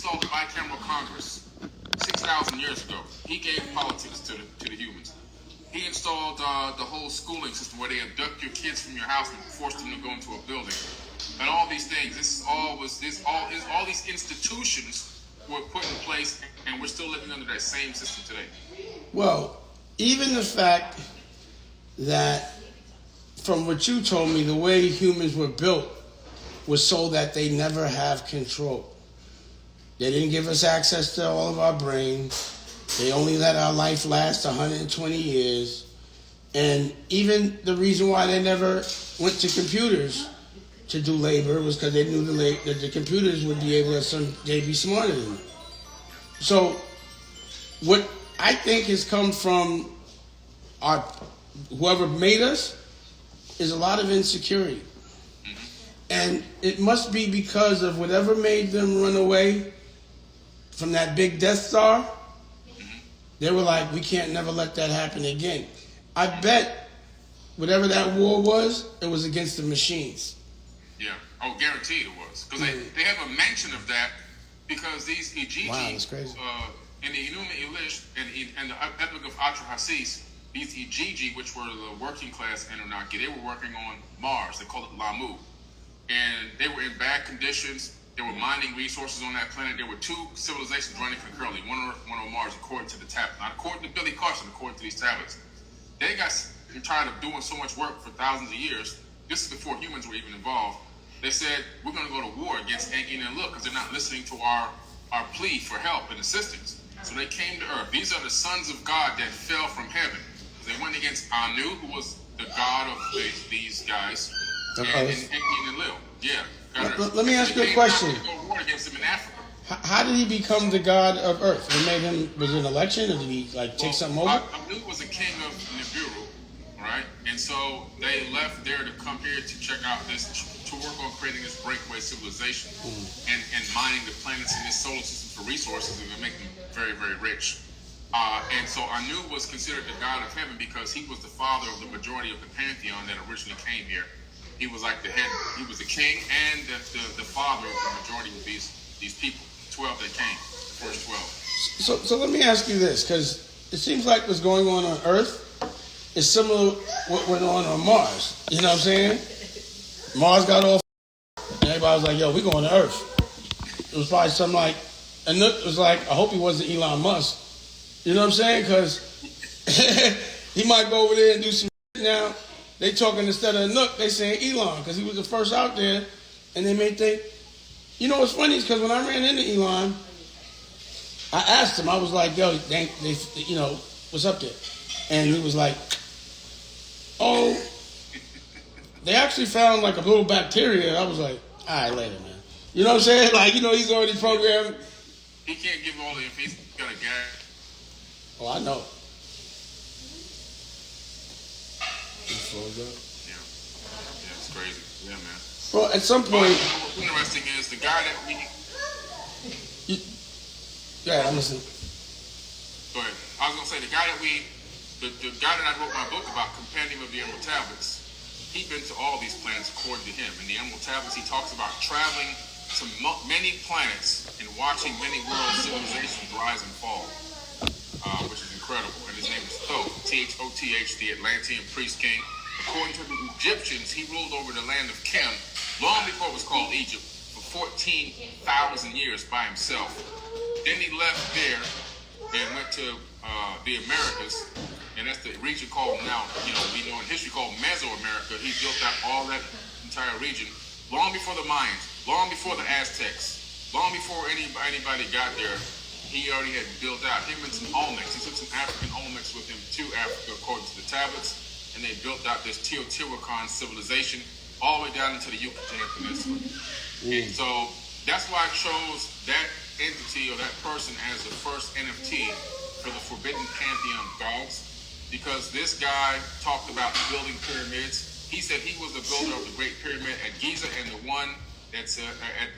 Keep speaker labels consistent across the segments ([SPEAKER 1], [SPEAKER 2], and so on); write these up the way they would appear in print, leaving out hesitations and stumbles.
[SPEAKER 1] installed the bicameral Congress 6,000 years ago. He gave politics to the humans. He installed the whole schooling system where they abduct your kids from your house and force them to go into a building. And all these things. All these institutions were put in place, and we're still living under that same system today.
[SPEAKER 2] Well, even the fact that, from what you told me, the way humans were built was so that they never have control. They didn't give us access to all of our brains. They only let our life last 120 years. And even the reason why they never went to computers to do labor was because they knew that the computers would be able to someday be smarter than them. So what I think has come from whoever made us is a lot of insecurity. And it must be because of whatever made them run away from that big Death Star. They were like, we can't never let that happen again. I bet whatever that war was, it was against the machines.
[SPEAKER 1] Yeah. Oh, guaranteed it was. Because they have a mention of that because these Ijiji,
[SPEAKER 2] wow, that's crazy.
[SPEAKER 1] in the Enuma Elish and the Epic of Atrahasis, these Ijiji, which were the working class Anunnaki, they were working on Mars. They called it Lamu. And they were in bad conditions. They were mining resources on that planet. There were two civilizations running concurrently, one on Earth, one on Mars, according to the tablet. Not according to Billy Carson, according to these tablets. They got tired of doing so much work for thousands of years. This is before humans were even involved. They said, we're going to go to war against Enki and Enlil because they're not listening to our plea for help and assistance. So they came to Earth. These are the sons of God that fell from heaven. They went against Anu, who was the god of these guys, and Enki and Enlil. Yeah.
[SPEAKER 2] Let me ask you a question.
[SPEAKER 1] Go war against him in Africa.
[SPEAKER 2] How did he become the god of Earth? They made him, was it an election, or did he take something over?
[SPEAKER 1] Anu was a king of Nibiru, right? And so they left there to come here to check out this, to work on creating this breakaway civilization and mining the planets in this solar system for resources and to make them very, very rich. And so Anu was considered the god of heaven because he was the father of the majority of the pantheon that originally came here. He was like the head, he was the king and the father of the majority of these people, 12 that came, the first 12.
[SPEAKER 2] So let me ask you this, because it seems like what's going on Earth is similar to what went on Mars. You know what I'm saying? Mars got off, and everybody was like, yo, we going to Earth. It was probably something like, and Nook was like, I hope he wasn't Elon Musk. You know what I'm saying? Because he might go over there and do some shit now. They talking instead of Nook, they saying Elon, because he was the first out there, and they may think, you know what's funny is because when I ran into Elon, I asked him, I was like, yo, they you know, what's up there? And he was like, oh, they actually found like a little bacteria. I was like, all right, later, man. You know what I'm saying? Like, you know, he's already programmed.
[SPEAKER 1] He can't give all the information. He's got a gag.
[SPEAKER 2] Oh, I know.
[SPEAKER 1] Yeah, it's crazy. Yeah, man.
[SPEAKER 2] Well, at some point,
[SPEAKER 1] what's interesting is the guy that we.
[SPEAKER 2] Yeah, I'm listening.
[SPEAKER 1] Go ahead. I was gonna say the guy that the guy that I wrote my book about, Compendium of the Emerald Tablets. He'd been to all these planets according to him. In the Emerald Tablets, he talks about traveling to many planets and watching many world civilizations rise and fall, which is incredible. And his name is Thoth, Thoth, the Atlantean priest king. According to the Egyptians, he ruled over the land of Chem long before it was called Egypt for 14,000 years by himself. Then he left there and went to the Americas, and that's the region called now, we know in history called Mesoamerica. He built out all that entire region long before the Mayans, long before the Aztecs, long before anybody got there. He already had built out him and some Olmecs. He took some African Olmecs with him to Africa according to the tablets, and they built out this Teotihuacan civilization all the way down into the Yucatan Peninsula. And so that's why I chose that entity or that person as the first NFT for the Forbidden Pantheon of Gods, because this guy talked about building pyramids. He said he was the builder of the Great Pyramid at Giza and the one that's at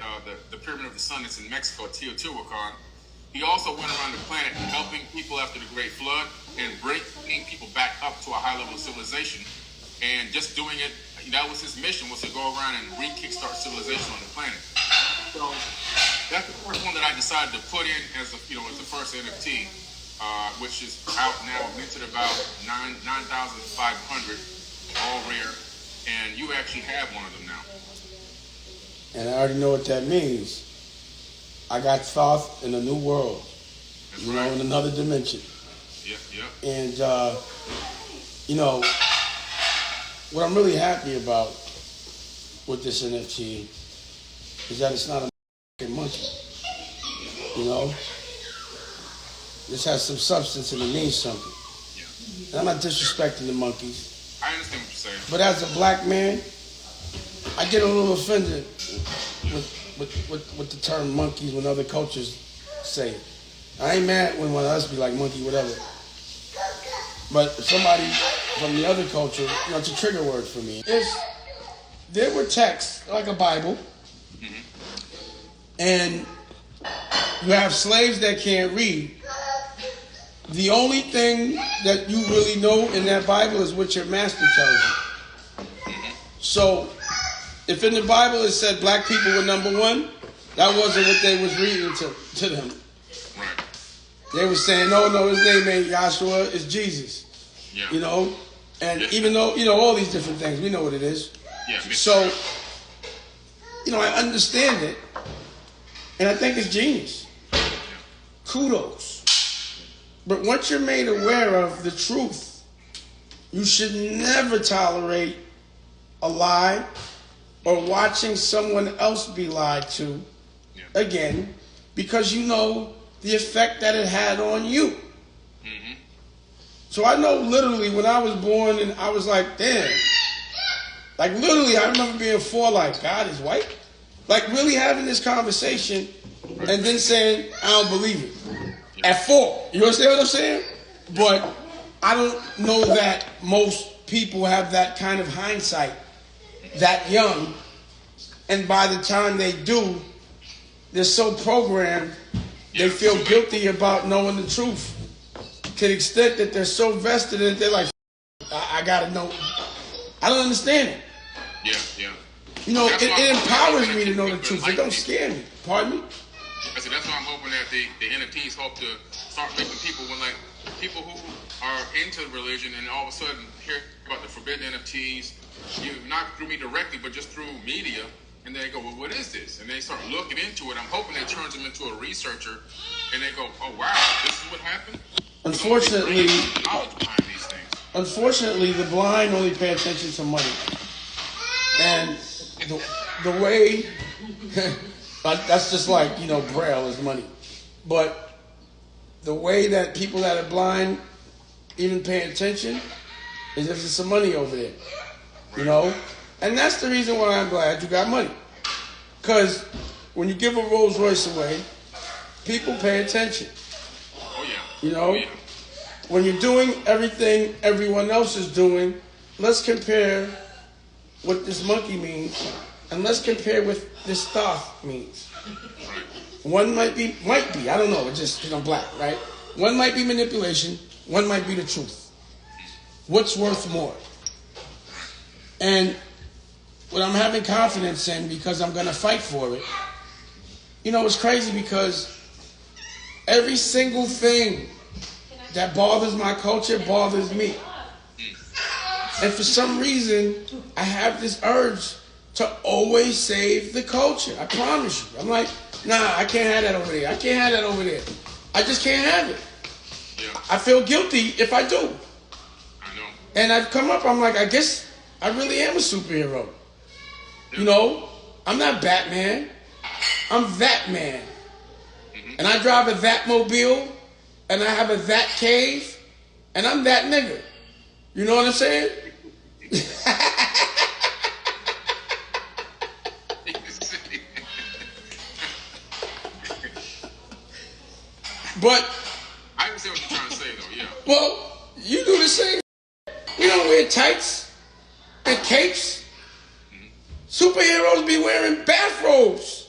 [SPEAKER 1] the Pyramid of the Sun that's in Mexico, Teotihuacan. He also went around the planet helping people after the Great Flood and bringing people back up to a high level of civilization. And just doing it, that was his mission, was to go around and re-kickstart civilization on the planet. So That's the first one that I decided to put in as the as the first NFT, which is out now, minted about 9,500, all rare, and you actually have one of them now.
[SPEAKER 2] And I already know what that means. I got thought in a new world.
[SPEAKER 1] That's right.
[SPEAKER 2] In another dimension.
[SPEAKER 1] Yep.
[SPEAKER 2] And what I'm really happy about with this NFT is that it's not a monkey. This has some substance and it means something.
[SPEAKER 1] Yeah.
[SPEAKER 2] And I'm not disrespecting the monkeys.
[SPEAKER 1] I understand what you're saying.
[SPEAKER 2] But as a black man, I get a little offended with the term monkeys when other cultures say it. I ain't mad when one of us be like monkey, whatever. But if somebody from the other culture, it's a trigger word for me. There were texts, like a Bible, and you have slaves that can't read. The only thing that you really know in that Bible is what your master tells you. So, if in the Bible it said black people were number one, that wasn't what they was reading to them.
[SPEAKER 1] Right.
[SPEAKER 2] They were saying, no, his name ain't Yahshua, it's Jesus.
[SPEAKER 1] Yeah.
[SPEAKER 2] And even though, all these different things, we know what it is.
[SPEAKER 1] Yeah.
[SPEAKER 2] So, I understand it, and I think it's genius. Kudos. But once you're made aware of the truth, you should never tolerate a lie or watching someone else be lied to again, because you know the effect that it had on you. Mm-hmm. So I know literally when I was born and I was like, damn. Like literally I remember being 4 like, God is white? Like really having this conversation and then saying, I don't believe it. At 4. You understand what I'm saying? But I don't know that most people have that kind of hindsight that young. And by the time they do, they're so programmed, they feel guilty about knowing the truth. To the extent that they're so vested in it, they're like, I gotta know. I don't understand it.
[SPEAKER 1] Yeah.
[SPEAKER 2] It empowers me to know the truth. It don't scare me. Pardon me?
[SPEAKER 1] I said that's why I'm hoping that the NFTs hope to start making people people who are into religion and all of a sudden hear about the forbidden NFTs, not through me directly, but just through media, and they go, well, what is this? And they start looking into it. I'm hoping it turns them into a researcher, and they go, oh wow, this is what happened.
[SPEAKER 2] Unfortunately,
[SPEAKER 1] knowledge behind these things.
[SPEAKER 2] Unfortunately, the blind only pay attention to money, and the way. That's just like, Braille is money. But the way that people that are blind even pay attention is if there's some money over there. And that's the reason why I'm glad you got money. Because when you give a Rolls Royce away, people pay attention.
[SPEAKER 1] Oh, yeah.
[SPEAKER 2] When you're doing everything everyone else is doing, let's compare what this monkey means and let's compare what this thought means. One might be, I don't know, it's just, black, right? One might be manipulation, one might be the truth. What's worth more? And what I'm having confidence in, because I'm going to fight for it, it's crazy because every single thing that bothers my culture bothers me. And for some reason, I have this urge to always save the culture. I promise you. I'm like, nah, I can't have that over there. I can't have that over there. I just can't have it.
[SPEAKER 1] Yeah.
[SPEAKER 2] I feel guilty if I do.
[SPEAKER 1] I know.
[SPEAKER 2] And I've come up, I'm like, I guess I really am a superhero.
[SPEAKER 1] Yeah.
[SPEAKER 2] I'm not Batman. I'm that man. Mm-hmm. And I drive a that mobile, and I have a that cave, and I'm that nigga. You know what I'm saying? But
[SPEAKER 1] I understand what you're trying to say, though. Yeah.
[SPEAKER 2] Well, you do the same. You don't wear tights and capes. Mm-hmm. Superheroes be wearing bathrobes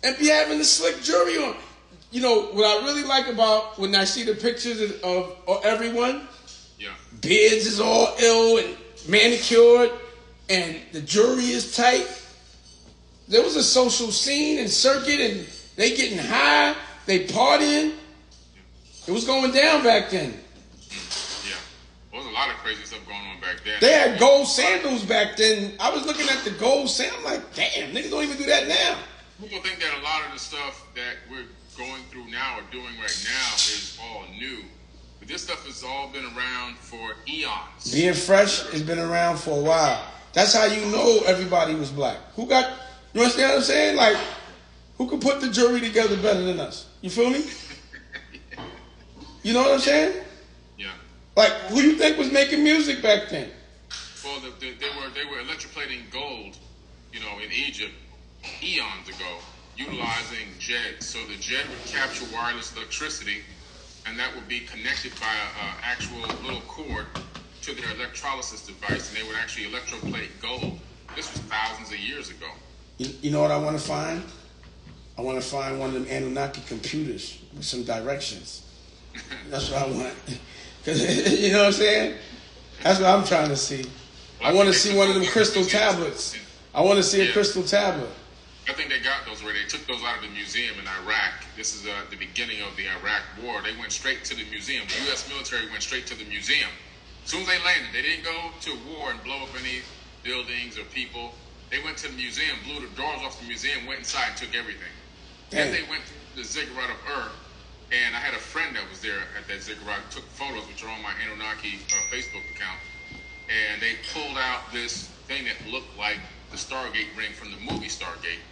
[SPEAKER 2] and be having the slick jewelry on. What I really like about when I see the pictures of everyone, beards is all ill and manicured, and the jewelry is tight. There was a social scene and circuit, and They getting high. They partying. It was going down back then.
[SPEAKER 1] Yeah. There was a lot of crazy stuff going on back then.
[SPEAKER 2] They had gold sandals back then. I was looking at the gold sandals. I'm like, damn, niggas don't even do that now.
[SPEAKER 1] People think that a lot of the stuff that we're going through now or doing right now is all new. But this stuff has all been around for eons.
[SPEAKER 2] Being fresh has been around for a while. That's how you know everybody was black. Who got, you understand what I'm saying? Like, who could put the jury together better than us? You feel me? You know what I'm saying?
[SPEAKER 1] Yeah.
[SPEAKER 2] Like, who you think was making music back then?
[SPEAKER 1] Well, they were electroplating gold, you know, in Egypt eons ago, utilizing jets. So the jet would capture wireless electricity, and that would be connected by an actual little cord to their electrolysis device, and they would actually electroplate gold. This was thousands of years ago.
[SPEAKER 2] You know what I want to find? I want to find one of them Anunnaki computers with some directions. That's what I want. Cause you know what I'm saying? That's what I'm trying to see. I want to see one of them crystal tablets. I want to see a crystal tablet.
[SPEAKER 1] I think they got those already. They took those out of the museum in Iraq. This is the beginning of the Iraq War. They went straight to the museum. The U.S. military went straight to the museum. As soon as they landed, they didn't go to war and blow up any buildings or people. They went to the museum, blew the doors off the museum, went inside and took everything. Then they went to the Ziggurat of Ur, and I had a friend that was there at that Ziggurat, took photos, which are on my Anunnaki Facebook account, and they pulled out this thing that looked like the Stargate ring from the movie Stargate.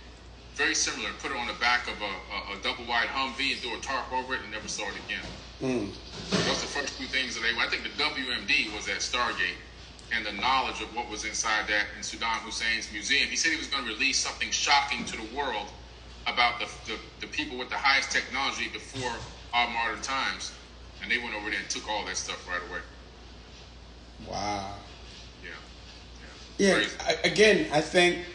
[SPEAKER 1] Very similar, put it on the back of a double-wide Humvee and threw a tarp over it and never saw it again. Those are the first two things that I think the WMD was at Stargate, and the knowledge of what was inside that in Saddam Hussein's museum. He said he was going to release something shocking to the world about the people with the highest technology before our modern times, and they went over there and took all that stuff right away.
[SPEAKER 2] Wow.
[SPEAKER 1] Yeah.
[SPEAKER 2] Again, I think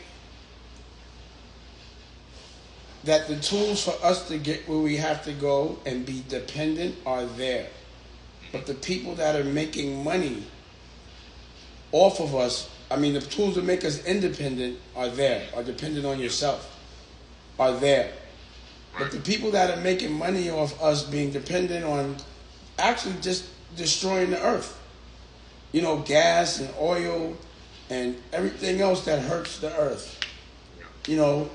[SPEAKER 2] that the tools for us to get where we have to go and be dependent are there. But the people that are making money off of us, I mean, the tools that make us independent are there, are dependent on yourself, are there. But the people that are making money off us being dependent on actually just destroying the earth. You know, gas and oil and everything else that hurts the earth. You know,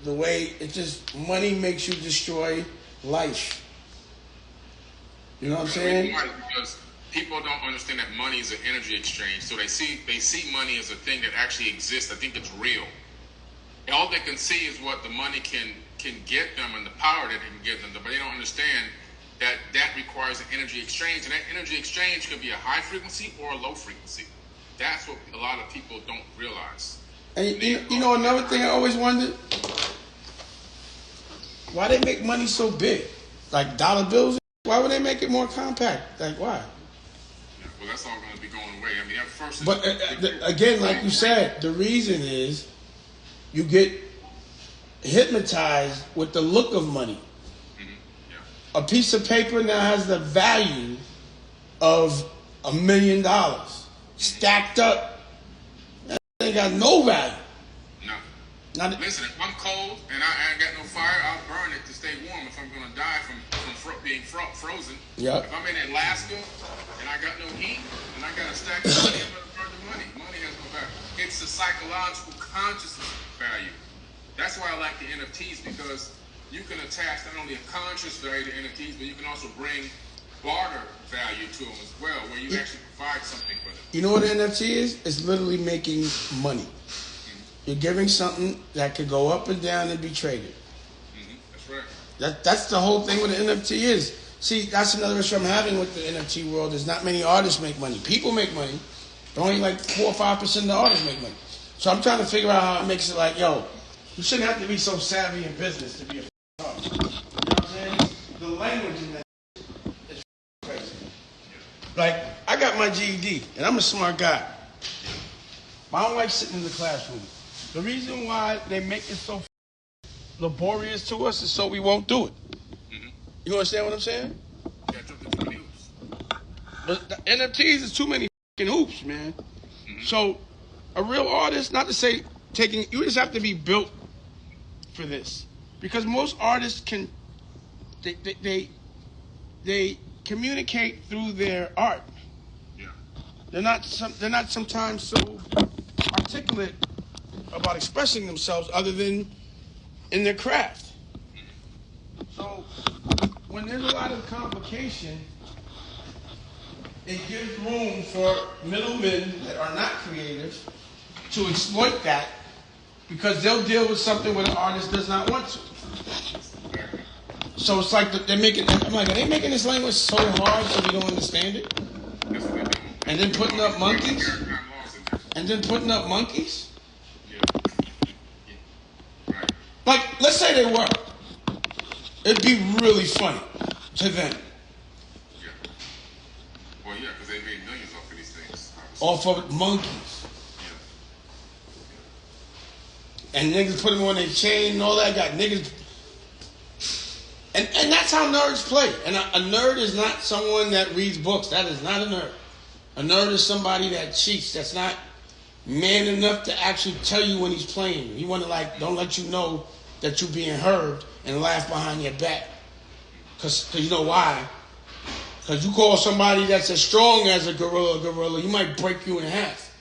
[SPEAKER 2] the way it just, money makes you destroy life. You know what I'm saying?
[SPEAKER 1] Because people don't understand that money is an energy exchange. So they see money as a thing that actually exists. I think it's real. And all they can see is what the money can get them and the power that it can give them. But they don't understand that requires an energy exchange. And that energy exchange could be a high frequency or a low frequency. That's what a lot of people don't realize.
[SPEAKER 2] And you know another thing I always wondered? Why they make money so big? Like dollar bills? Why would they make it more compact? Like, why?
[SPEAKER 1] Yeah, well, that's all going to be going away. I mean, at first...
[SPEAKER 2] But again, like you said, the reason is you get hypnotized with the look of money.
[SPEAKER 1] Mm-hmm. Yeah.
[SPEAKER 2] A piece of paper now has the value of $1 million. Stacked up. That ain't got no value.
[SPEAKER 1] No. Listen, if I'm cold and I ain't got no fire, I'll burn it to stay warm if I'm going to die from being frozen.
[SPEAKER 2] Yep.
[SPEAKER 1] If I'm in Alaska and I got no heat and I got a stack of money, I'm going to burn the money. Money has no value. It's the psychological consciousness value. That's why I like the NFTs, because you can attach not only a conscious value to NFTs, but you can also bring barter value to them as well, where you actually provide something for them.
[SPEAKER 2] You know what an NFT is? It's literally making money. You're giving something that could go up and down and be traded.
[SPEAKER 1] That's right.
[SPEAKER 2] That's the whole thing with the NFT is. See, that's another issue I'm having with the NFT world is not many artists make money. People make money, but only like 4 or 5% of the artists make money. So I'm trying to figure out how it makes it like, yo, you shouldn't have to be so savvy in business to be a artist. You know what I'm saying? The language in that is crazy. Like, I got my GED, and I'm a smart guy. But I don't like sitting in the classroom. The reason why they make it so laborious to us is so we won't do it. You understand what I'm saying?
[SPEAKER 1] Yeah, jump into too many hoops.
[SPEAKER 2] But the NFTs is too many hoops, man. So a real artist, not to say you just have to be built for this. Because most artists can, they communicate through their art.
[SPEAKER 1] Yeah.
[SPEAKER 2] They're not sometimes so articulate about expressing themselves other than in their craft. So when there's a lot of complication, it gives room for middlemen that are not creative to exploit that because they'll deal with something where the artist does not want to. So it's like they're making. I'm like, are they making this language so hard so we don't understand it? And then putting up monkeys. And then putting up monkeys. Like, let's say they were. It'd be really funny to them.
[SPEAKER 1] Yeah. Well, yeah, because they made millions off of these things.
[SPEAKER 2] Off of monkeys.
[SPEAKER 1] Yeah.
[SPEAKER 2] And niggas put them on their chain and all that. Got niggas. And that's how nerds play. And a nerd is not someone that reads books. That is not a nerd. A nerd is somebody that cheats. That's not man enough to actually tell you when he's playing. He want to don't let you know that you're being heard and laugh behind your back. Cause you know why? Because you call somebody that's as strong as a gorilla, he might break you in half.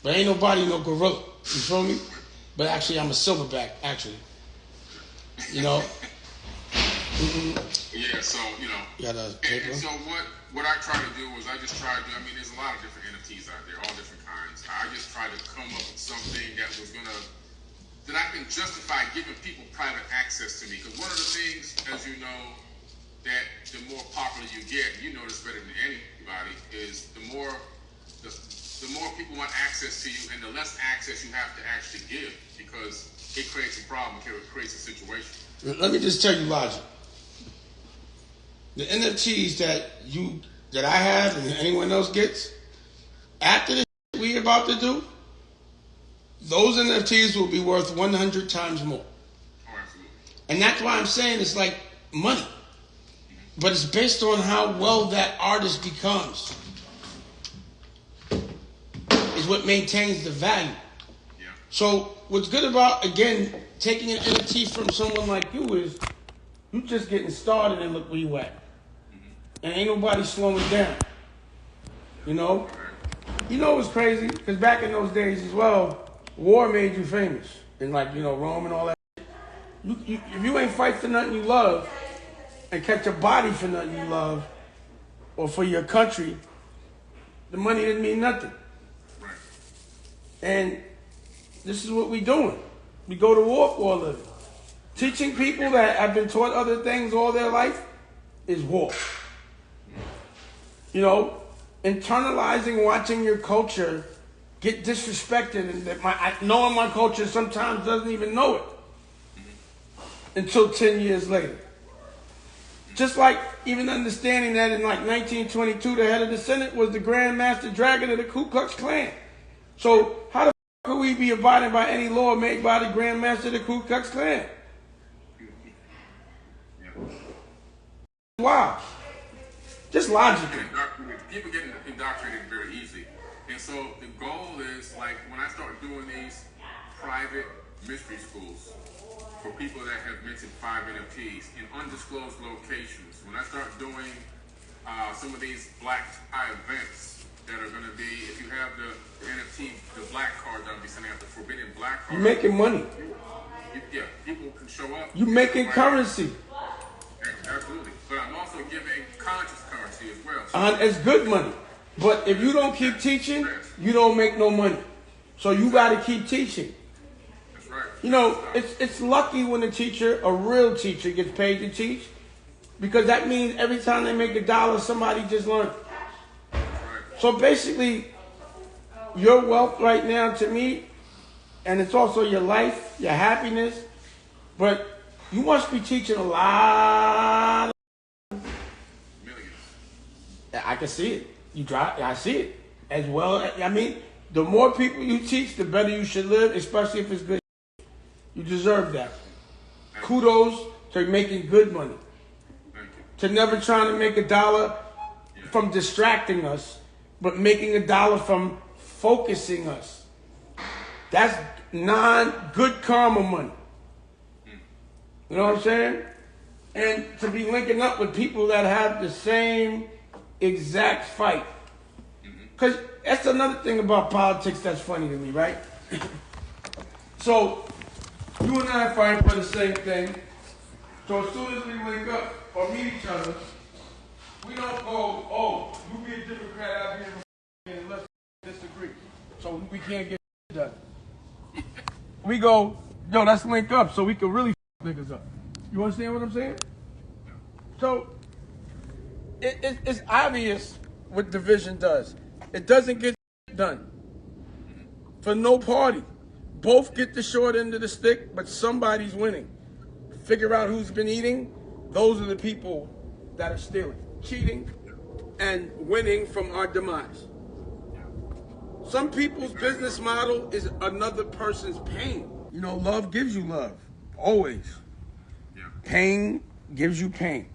[SPEAKER 2] But ain't nobody no gorilla. You feel me? But actually, I'm a silverback, actually. You know?
[SPEAKER 1] Mm-hmm. Yeah, so, you know.
[SPEAKER 2] And
[SPEAKER 1] so what I try to do is I just try to do, I mean, there's a lot of different NFTs out there, all different kinds. I just try to come up with something that was going to, that I can justify giving people private access to me. Because one of the things, as you know, that the more popular you get, you know this better than anybody, is the more people want access to you and the less access you have to actually give, because it creates a problem, it creates a situation.
[SPEAKER 2] Let me just tell you logic. The NFTs that I have and anyone else gets, after the we about to do, those NFTs will be worth 100 times more.
[SPEAKER 1] Oh, absolutely.
[SPEAKER 2] And that's why I'm saying it's like money. Mm-hmm. But it's based on how well that artist becomes. Is what maintains the value.
[SPEAKER 1] Yeah.
[SPEAKER 2] So what's good about, again, taking an NFT from someone like you is you just getting started and look where you at. And ain't nobody slowing down. You know? You know what's crazy? Because back in those days as well, war made you famous. And Rome and all that. If you ain't fight for nothing you love and catch a body for nothing you love or for your country, the money didn't mean nothing.
[SPEAKER 1] Right.
[SPEAKER 2] And this is what we doing. We go to war for a living. Teaching people that have been taught other things all their life is war. You know, internalizing, watching your culture get disrespected, and that knowing my culture sometimes doesn't even know it until 10 years later. Just like even understanding that in 1922, the head of the Senate was the Grand Master Dragon of the Ku Klux Klan. So how the fuck could we be abiding by any law made by the Grand Master of the Ku Klux Klan? Wow. Just logically.
[SPEAKER 1] People get indoctrinated very easy. And so the goal is, when I start doing these private mystery schools for people that have mentioned 5 NFTs in undisclosed locations, when I start doing some of these black tie events that are going to be, if you have the NFT, the black card that I'll be sending out, the forbidden black card.
[SPEAKER 2] You're making money.
[SPEAKER 1] Yeah, people can show up.
[SPEAKER 2] You're making currency.
[SPEAKER 1] Absolutely. But I'm also giving conscious currency as well.
[SPEAKER 2] And it's good money. But if you don't keep teaching, you don't make no money. So you got to keep teaching.
[SPEAKER 1] That's right.
[SPEAKER 2] You know, it's lucky when a real teacher gets paid to teach, because that means every time they make $1, somebody just learned.
[SPEAKER 1] Right.
[SPEAKER 2] So basically, your wealth right now to me, and it's also your life, your happiness, but you must be teaching a lot.
[SPEAKER 1] Millions.
[SPEAKER 2] I can see it. I see it as well. I mean, the more people you teach, the better you should live, especially if it's good. You deserve that. Kudos to making good money.
[SPEAKER 1] Thank you.
[SPEAKER 2] To never trying to make $1 from distracting us, but making $1 from focusing us. That's non-good karma money. You know what I'm saying? And to be linking up with people that have the same exact fight. Because that's another thing about politics that's funny to me, right? So, you and I fight for the same thing. So as soon as we link up or meet each other, we don't go, oh, you be a Democrat, I'll be a Republican, and let's disagree. So we can't get done. We go, yo, let's link up so we can really niggas up. You understand what I'm saying? So it's obvious what division does. It doesn't get done for no party. Both get the short end of the stick, but somebody's winning. Figure out who's been eating. Those are the people that are stealing, cheating, and winning from our demise. Some people's business model is another person's pain. You know, love gives you love, always. Pain gives you pain.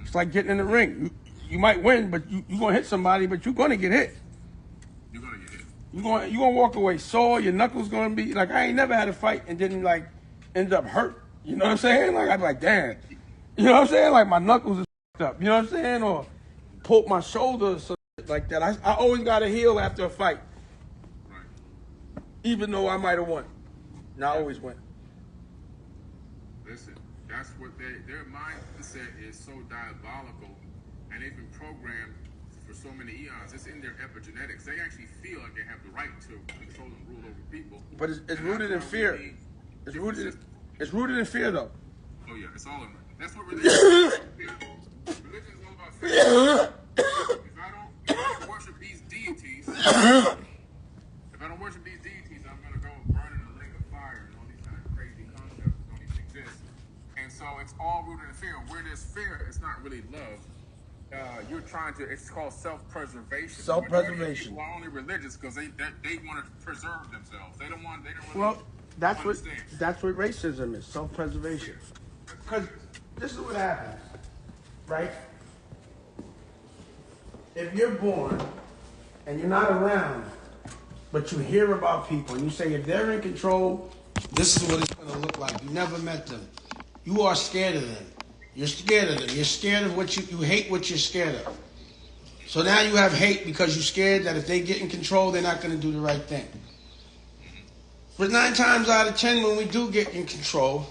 [SPEAKER 2] It's like getting in the ring. You might win, but you're going to hit somebody, but you're going to get hit.
[SPEAKER 1] You're going to get hit.
[SPEAKER 2] You're going to walk away sore. Your knuckles going to be, like, I ain't never had a fight and didn't, like, end up hurt. You know what I'm saying? Like, I'd be like, damn. You know what I'm saying? Like, my knuckles are f***ed up. You know what I'm saying? Or pulled my shoulder or something like that. I always got to heal after a fight.
[SPEAKER 1] Right.
[SPEAKER 2] Even though I might have won. And I always win.
[SPEAKER 1] Listen, that's what their mindset is so diabolical, and they've been programmed for so many eons. It's in their epigenetics. They actually feel like they have the right to control and rule over people.
[SPEAKER 2] But it's rooted in fear. It's rooted in fear, though.
[SPEAKER 1] Oh yeah, it's all in. That's what religion is. Religion is all about fear. If I don't worship these deities, I'm gonna go burn in a lake of fire, and all these kind of crazy concepts don't even exist. And so it's all rooted in fear. Where there's fear, it's not really love. You're trying to. It's called self-preservation.
[SPEAKER 2] Self-preservation.
[SPEAKER 1] People are only religious because they want to preserve themselves. They don't want. They don't really.
[SPEAKER 2] Well, that's what racism is. Self-preservation. Because this is what happens, right? If you're born and you're not around, but you hear about people and you say if they're in control, this is what it's going to look like. You never met them. You are scared of them. You're scared of them. You're scared of what you hate what you're scared of. So now you have hate because you're scared that if they get in control, they're not going to do the right thing. But 9 times out of 10, when we do get in control,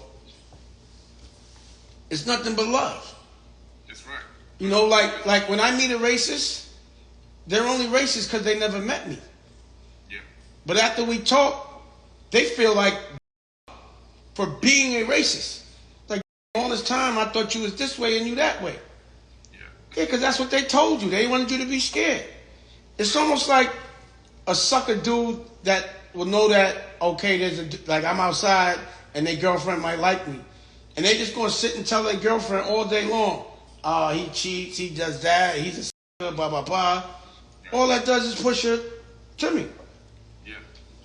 [SPEAKER 2] it's nothing but love.
[SPEAKER 1] That's right.
[SPEAKER 2] You know, like when I meet a racist, they're only racist because they never met me.
[SPEAKER 1] Yeah.
[SPEAKER 2] But after we talk, they feel like for being a racist. Like, all this time I thought you was this way and you that way. Yeah, because that's what they told you. They wanted you to be scared. It's almost like a sucker dude that will know that, okay, like I'm outside and their girlfriend might like me. And they just going to sit and tell their girlfriend all day long, he cheats, he does that, he's a sucker, blah, blah, blah. All that does is push her to me.
[SPEAKER 1] Yeah.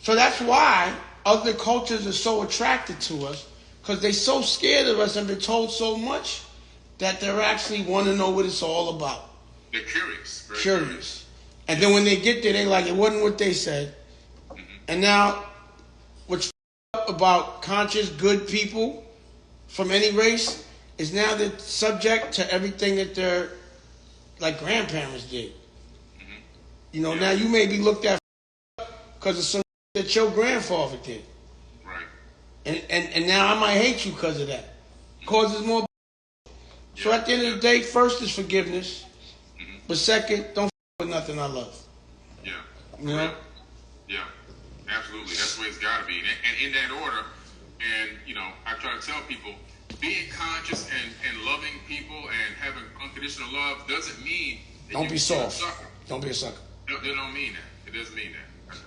[SPEAKER 2] So that's why other cultures are so attracted to us, because they're so scared of us and been told so much that they're actually want to know what it's all about.
[SPEAKER 1] They're curious.
[SPEAKER 2] Curious. And then when they get there, they like, it wasn't what they said. Mm-hmm. And now, what's up about conscious, good people from any race is now they're subject to everything that their like grandparents did. Mm-hmm. You know, now you may be looked at because of some that your grandfather did.
[SPEAKER 1] Right.
[SPEAKER 2] And now I might hate you because of that. Causes more. So at the end of the day, first is forgiveness, but second, don't with nothing I love.
[SPEAKER 1] Yeah.
[SPEAKER 2] You know?
[SPEAKER 1] Yeah. Absolutely. That's the way it's got to be. And in that order, and, you know, I try to tell people, being conscious and loving people and having unconditional love doesn't mean that
[SPEAKER 2] don't be soft.
[SPEAKER 1] Sucker.
[SPEAKER 2] Don't be a sucker.
[SPEAKER 1] No, they don't mean that. It doesn't mean that.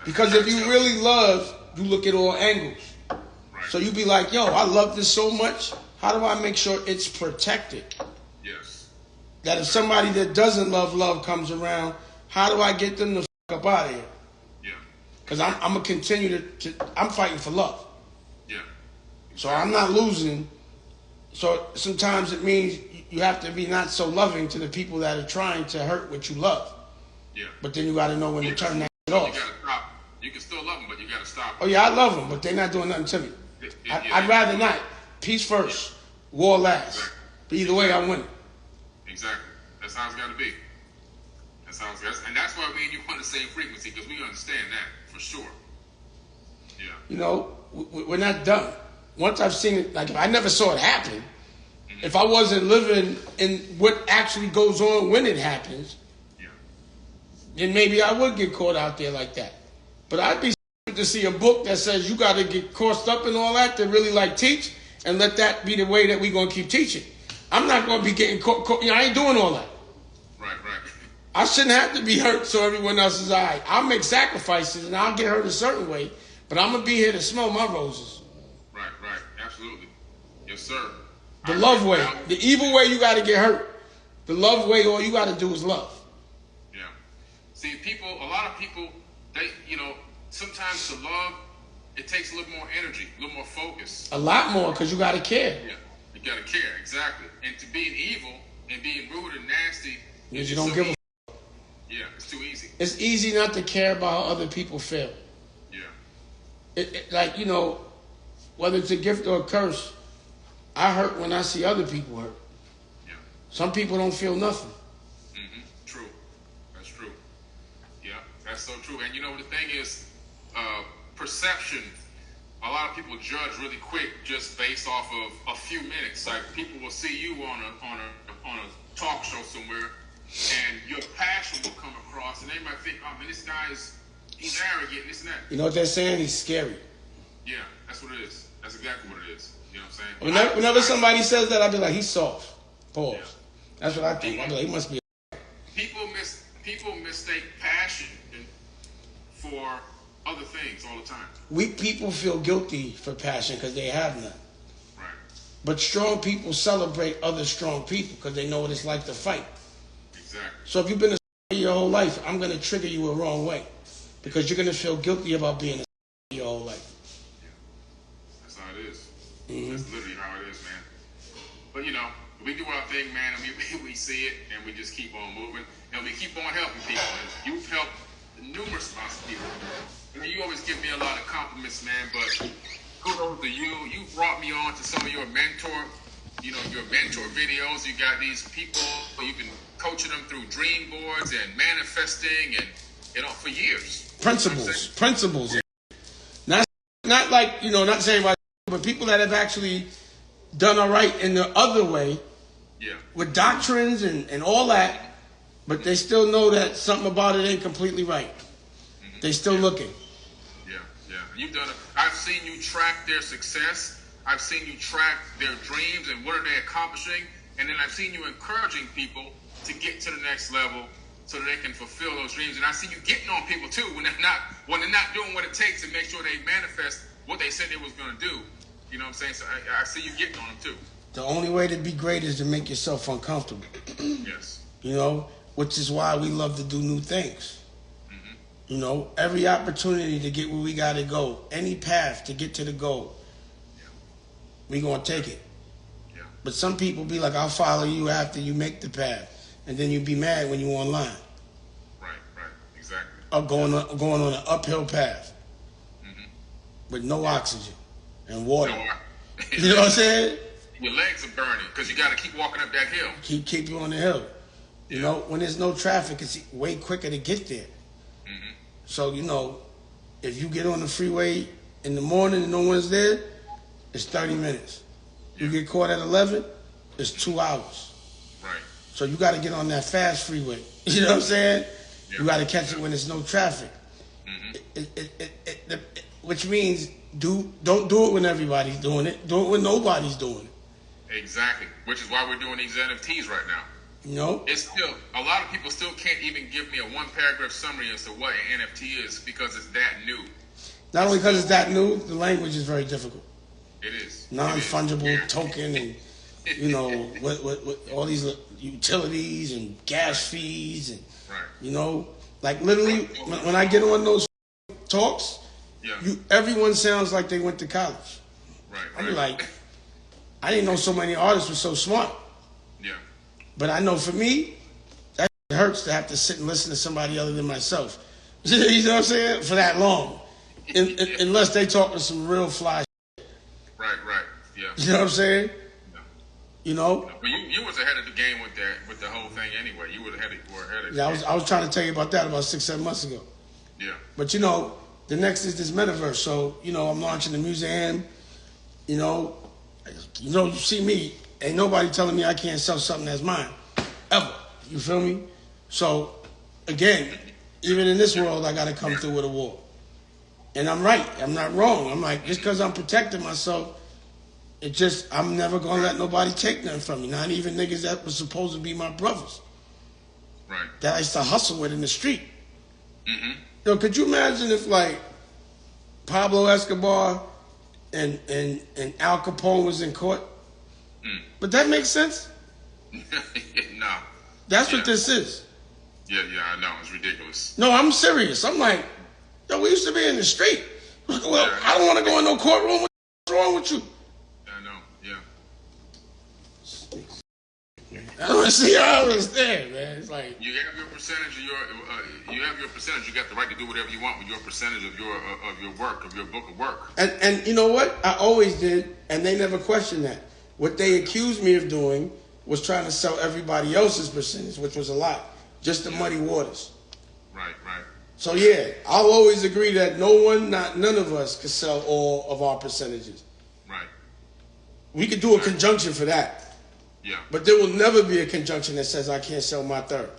[SPEAKER 2] Because if you really love, you look at all angles. Right. So you be like, yo, I love this so much. How do I make sure it's protected?
[SPEAKER 1] Yes.
[SPEAKER 2] That if somebody that doesn't love comes around, how do I get them to fuck up out of here?
[SPEAKER 1] Yeah.
[SPEAKER 2] Because I'm going to continue to, I'm fighting for love.
[SPEAKER 1] Yeah.
[SPEAKER 2] So I'm not losing. So sometimes it means you have to be not so loving to the people that are trying to hurt what you love. Yeah. But then you got to know when to turn that shit off.
[SPEAKER 1] You got to stop. You can still love them, but you got to stop.
[SPEAKER 2] Oh, yeah, I love them, but they're not doing nothing to me. I'd rather not. Peace first, war last.
[SPEAKER 1] Exactly.
[SPEAKER 2] But either way, I win.
[SPEAKER 1] Exactly. That's how it's got to be. That's how it's got to be. And that's why me and you on the same frequency, because we understand that for sure. Yeah.
[SPEAKER 2] You know, we're not done. Once I've seen it, like if I never saw it happen, if I wasn't living in what actually goes on when it happens, then maybe I would get caught out there like that. But I'd be to see a book that says you got to get coursed up and all that to really like teach, and let that be the way that we're going to keep teaching. I'm not going to be getting caught. I ain't doing all that.
[SPEAKER 1] Right.
[SPEAKER 2] I shouldn't have to be hurt so everyone else is all right. I'll make sacrifices and I'll get hurt a certain way, but I'm going to be here to smell my roses.
[SPEAKER 1] Right. Absolutely. Yes, sir.
[SPEAKER 2] The love way. The evil way, you got to get hurt. The love way, all you got to do is love.
[SPEAKER 1] Yeah. See, a lot of people, they, sometimes to love, it takes a little more energy, a little more focus.
[SPEAKER 2] A lot more, because you got to care.
[SPEAKER 1] Yeah, you got to care, exactly. And to being evil and being rude and nasty,
[SPEAKER 2] because you don't give a
[SPEAKER 1] yeah, it's too easy.
[SPEAKER 2] It's easy not to care about how other people feel.
[SPEAKER 1] Yeah.
[SPEAKER 2] Like, whether it's a gift or a curse, I hurt when I see other people hurt.
[SPEAKER 1] Yeah.
[SPEAKER 2] Some people don't feel nothing.
[SPEAKER 1] Mm-hmm. True. That's true. Yeah, that's so true. And the thing is, perception. A lot of people judge really quick just based off of a few minutes. Like people will see you on a talk show somewhere, and your passion will come across, and they might think, "Oh man, this guy's he's arrogant, this and that."
[SPEAKER 2] You know what they're saying? He's scary.
[SPEAKER 1] Yeah, that's what it is. That's exactly what it is. You know what I'm saying?
[SPEAKER 2] Whenever somebody says that, I'll be like, he's soft. Pause. Yeah. That's what I think. I'll be like, he must be.
[SPEAKER 1] People mistake passion for other things all the time.
[SPEAKER 2] Weak people feel guilty for passion because they have none.
[SPEAKER 1] Right.
[SPEAKER 2] But strong people celebrate other strong people because they know what it's like to fight.
[SPEAKER 1] Exactly.
[SPEAKER 2] So if you've been a your whole life, I'm going to trigger you a wrong way because you're going to feel guilty about being a your whole life.
[SPEAKER 1] Yeah. That's how it is.
[SPEAKER 2] Mm-hmm.
[SPEAKER 1] That's literally how it is, man. But we do our thing, man, and we see it, and we just keep on moving, and we keep on helping people. And you've helped numerous amounts of people. You always give me a lot of compliments, man, but kudos to you. You brought me on to some of your mentor videos. You got these people, you've been coaching them through dream boards and manifesting and for years.
[SPEAKER 2] Principles. Not like, not saying about, but people that have actually done all right in the other way.
[SPEAKER 1] Yeah. With
[SPEAKER 2] doctrines and all that, but they still know that something about it ain't completely right. Mm-hmm. They still looking.
[SPEAKER 1] Yeah. You've done it. I've seen you track their success. I've seen you track their dreams and what are they accomplishing. And then I've seen you encouraging people to get to the next level so that they can fulfill those dreams. And I see you getting on people too when they're not doing what it takes to make sure they manifest what they said they was going to do. You know what I'm saying? So I see you getting on them too.
[SPEAKER 2] The only way to be great is to make yourself uncomfortable.
[SPEAKER 1] Yes.
[SPEAKER 2] Which is why we love to do new things. Mm-hmm. Every opportunity to get where we got to go, any path to get to the goal, we going to take it.
[SPEAKER 1] Yeah.
[SPEAKER 2] But some people be like, I'll follow you after you make the path. And then you be mad when you online.
[SPEAKER 1] Right, exactly.
[SPEAKER 2] Or going on an uphill path with no oxygen and water. You know what I'm saying?
[SPEAKER 1] Your legs are burning because you got to keep walking up that hill.
[SPEAKER 2] Keep you on the hill. Yeah. When there's no traffic, it's way quicker to get there. Mm-hmm. So, if you get on the freeway in the morning and no one's there, it's 30 minutes. Yeah. You get caught at 11, it's 2 hours.
[SPEAKER 1] Right.
[SPEAKER 2] So you got to get on that fast freeway. You know what I'm saying? Yeah. You got to catch it when there's no traffic. Mm-hmm. Which means don't do it when everybody's doing it. Do it when nobody's doing it.
[SPEAKER 1] Exactly. Which is why we're doing these NFTs right now. It's still, a lot of people still can't even give me a 1-paragraph summary as to what an NFT is because it's that new.
[SPEAKER 2] Not only because it's that new, the language is very difficult.
[SPEAKER 1] It is.
[SPEAKER 2] Non-fungible token and, with all these utilities and gas fees and, like literally when I get on those talks, everyone sounds like they went to college.
[SPEAKER 1] Right.
[SPEAKER 2] I'm like, I didn't know so many artists were so smart.
[SPEAKER 1] Yeah.
[SPEAKER 2] But I know for me, that hurts to have to sit and listen to somebody other than myself. You know what I'm saying? For that long. Unless they talking some real fly shit.
[SPEAKER 1] Right. yeah.
[SPEAKER 2] You know what I'm saying?
[SPEAKER 1] Yeah.
[SPEAKER 2] You know?
[SPEAKER 1] But you was ahead of the game with the whole thing anyway. You were ahead of
[SPEAKER 2] Yeah, I was trying to tell you about that about 6-7 months ago.
[SPEAKER 1] Yeah.
[SPEAKER 2] But you know, the next is this metaverse. So, you know, I'm launching the museum. You know, you see me, ain't nobody telling me I can't sell something that's mine. Ever. You feel me? So, again, even in this world, I got to come through with a war. And I'm right. I'm not wrong. I'm like, just because I'm protecting myself, I'm never going to let nobody take nothing from me. Not even niggas that was supposed to be my brothers.
[SPEAKER 1] Right.
[SPEAKER 2] That I used to hustle with in the street.
[SPEAKER 1] Mm-hmm.
[SPEAKER 2] Yo, could you imagine if, like, Pablo Escobar and Al Capone was in court? But that makes sense?
[SPEAKER 1] No.
[SPEAKER 2] That's what this is.
[SPEAKER 1] Yeah, I know. It's ridiculous.
[SPEAKER 2] No, I'm serious. I'm like, yo, we used to be in the street. Well, I don't want to go in no courtroom. What's wrong with you?
[SPEAKER 1] I know, yeah.
[SPEAKER 2] I don't see how I was there, man. It's like
[SPEAKER 1] you have your percentage of you have your percentage. You got the right to do whatever you want with your percentage of your work, of your book of work.
[SPEAKER 2] And you know what? I always did, and they never questioned that. What they accused me of doing was trying to sell everybody else's percentage, which was a lie. Just to muddy waters.
[SPEAKER 1] Right.
[SPEAKER 2] So yeah, I'll always agree that none of us could sell all of our percentages.
[SPEAKER 1] Right.
[SPEAKER 2] We could do a conjunction for that.
[SPEAKER 1] Yeah.
[SPEAKER 2] But there will never be a conjunction that says I can't sell my third.